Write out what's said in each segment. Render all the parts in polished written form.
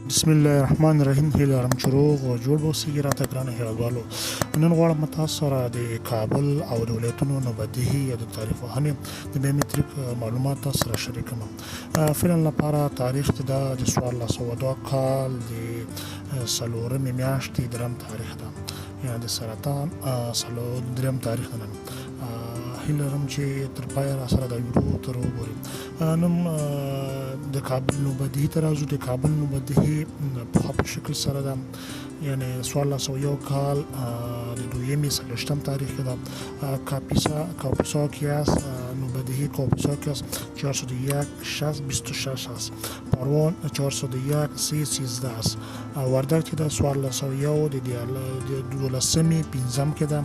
بسم الله الرحمن الرحیم. هیله لرم چې روغ او جوړ به اوسئ راته ګرانو هیوادوالو. نن غواړم له تاسو سره د کابل او د ولایتونو نوبدیهي یا د تاریخ وهنې د بیومتریک معلومات تاسو سره شریکوم. فعلا لپاره تاریخ چې دا د 1402 کال د څلورمې میاشتې درېیم تاریخ ده، یا د سرطان درېیم تاریخ ده. نن هیله لرم چې تر پایه را سره دا ویډیو تر وګورئ. نن د کابل نوبدیهي ته راځو. د کابل نوبدیهي پخوا په شکل سره ده، یعنی 1401 کال د دویمې څلوېښتم تاریخ کې ده. کاپیساکیاس نوبدیهی کاپیساکیاس 401-26 است. پروان 401-13 است. وردک چې ده 1401 د 12مې پنځم کې ده.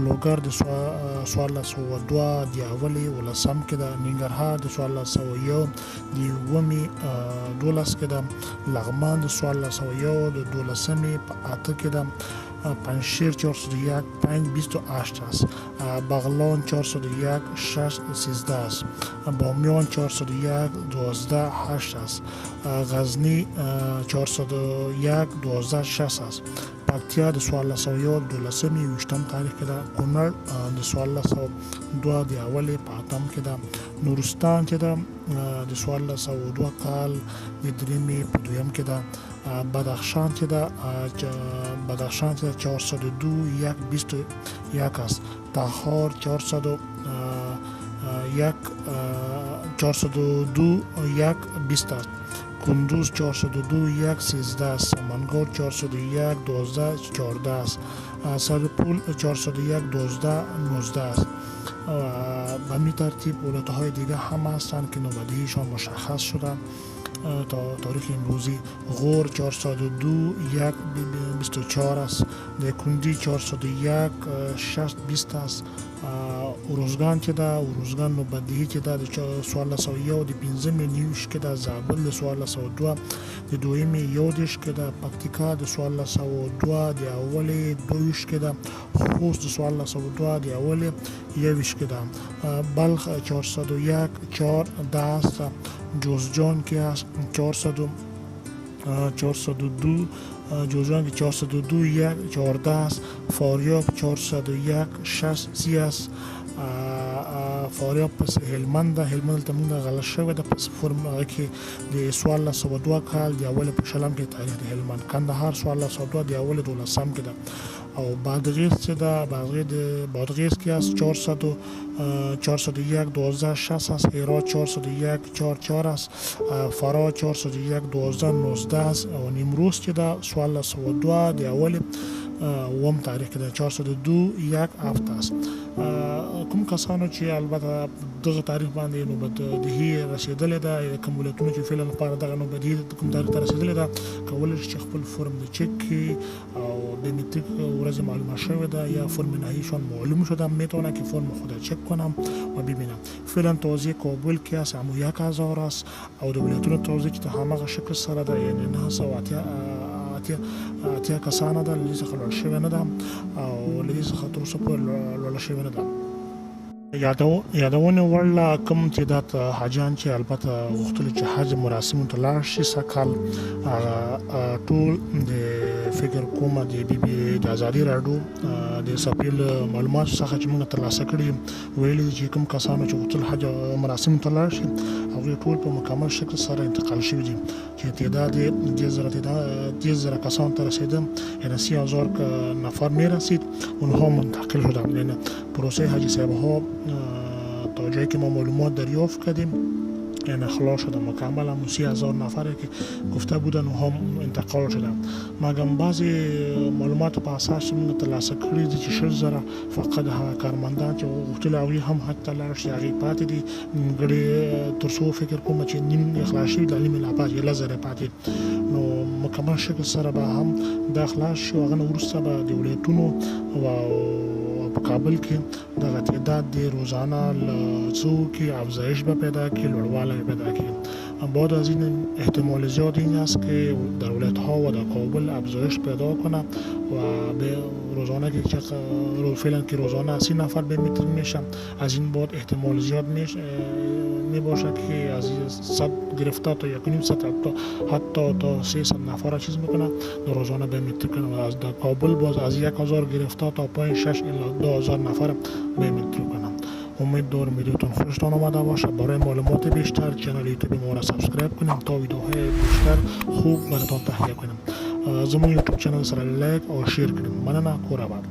لوګر د 1402 د اولې ولسم کې ده. ننګرهار د 1401 د اوومې 12 کې ده. لغمان د 1401 د 12مې په 8 کې ده. پنجشیر 401-528 است. بغلان 401-613 است. بامیان 401-12-8 است. غزنی 401-12-6 است. پکتیا د 1401 د 12مې تاریخ کې ده. کونړ د 1402 د اولې په 8م کې ده. نورستان چې ده د 1402 کال د 3مې په 2م کې ده. بدخشان چې ده 402-121 است. تخار 402-120 است. کندوز 402-113 است. سمنگان 401-12-14 است. سرپل 401-12-19 است. به همین ترتیب ولایت‌های دیگه هم هستند که نوبدیهیشان مشخص شده. تاریخ امروزی غور 402-124 است. دایکنډي 401-620 است. اروزګان چې ده اروزګان نوبدیهي چې ده د 1401 د 5مې 29 کې ده. زابل د 1402 د 2مې 21 کې ده. پکتیکا د 1402 د اولې 22 کې ده. خوست د 1402 د اولې 21 کې ده. بلخ 401-410 است. جوزجان که هست 402 جوزجان که 402-114 است. فاریاب 401-630 است. فاریاب پس هلمند ده. هلمند ته موږ غلط شوی ده پس فرم کې د 1402 کال د اول په شلم کې تاریخ د هلمند. کندهار 1402 د اول 12م کې ده. او بادغیس چې ده بادغیس کې است 401-12-6 است. هرات 401-444 است. فراه 401-12-19 است. او نیمروز چې ده 1402 د اول اووم تاریخ کې ده 402-1 است. کوم کسانو چې البته دغه تاریخ باندې نوبدیهي رسیدلې ده، یا کوم ولایتونه چې فعلا لپاره دغه نوبدیهي کوم تاریخ ته رسیدلې ده، کولی شي چې خپل فرم د چک کړي او بیومتریک ورځ معلومه شوې ده یا فرم نهاییشان معلوم شده. میتونه که فرم خود چک کنم و ببینم. فعلا توزیع کابل کې است 1000 است. او د ولایتونو توزیع چې همغه شکل سره ده، یعنی 980 کسانه ده. له دې څخه لوړ شوې نه ده او له دې څخه تر اوسه پورې لوړه شوې نه ده. یادونه وړ کوم چې دا حاجیان چې البته غوښتل چې حج مراسمو ته لاړ شي سږکال ټول د فکر کوم د د ازادي راډیو د سفیر معلوماتو څخه چې موږ ترلاسه کړي ویلي چې کوم کسانو چې غوښتل حج مراسمو ته لاړ شي هغوی ټول په مکمل شکل سره انتقال شوي دي، چې تعداد 10,000 کسانو ته رسیده. یعنی 30,000 نفر میرسید اونها منتقل شدند. یعنی پروسه حاجی صاحب ها تا جایی که ما معلومات دریافت کردیم یعنی خلاص شده مکمل. هم 30,000 نفره که گفته بودن و هم انتقال شدن. مگم بعضی معلومات په اساس موږ ترلاسه کړي دي چې 60,000 فقط کارمندان چې غوښتل هغوی هم حج ته لاړ شي هغوی پاتې دي. ګړې تر څو فکر کوم چې نیم اخلاص شوي د نیم لا پاتې 11,000 پاتې. نو مکمل شکل سره به هم دا خلاص شي. هغه نه وروسته به د ولایتونو په کابل کې دغه تعداد د روزانه له څو کې افزایش به پیدا کړي، لوړوالی پیدا کړي. بعد از این احتمال زیاد این است که در ولایت ها و در کابل افزایش پیدا کنه و به روزانه که فعلا که روزانه 30 نفر به متر میشن، از این بعد احتمال زیاد می باشد که از 100 گرفته تا 1.5 حتی تا 300 نفر چیز میکنه در روزانه به متر کنه و از در کابل باز از 1000 گرفته تا پایین 6 الی 2000 نفر به متر کنه. امید دارم ویدیوتون خوشتان آمده باشه. برای معلومات بیشتر کانال یوتیوب ما را سابسکرایب کنیم تا ویدیوهای بیشتر خوب براتون تهیه کنیم. زمون یوتیوب چنل سره لایک و شیر کنیم. مننه. کورا بعد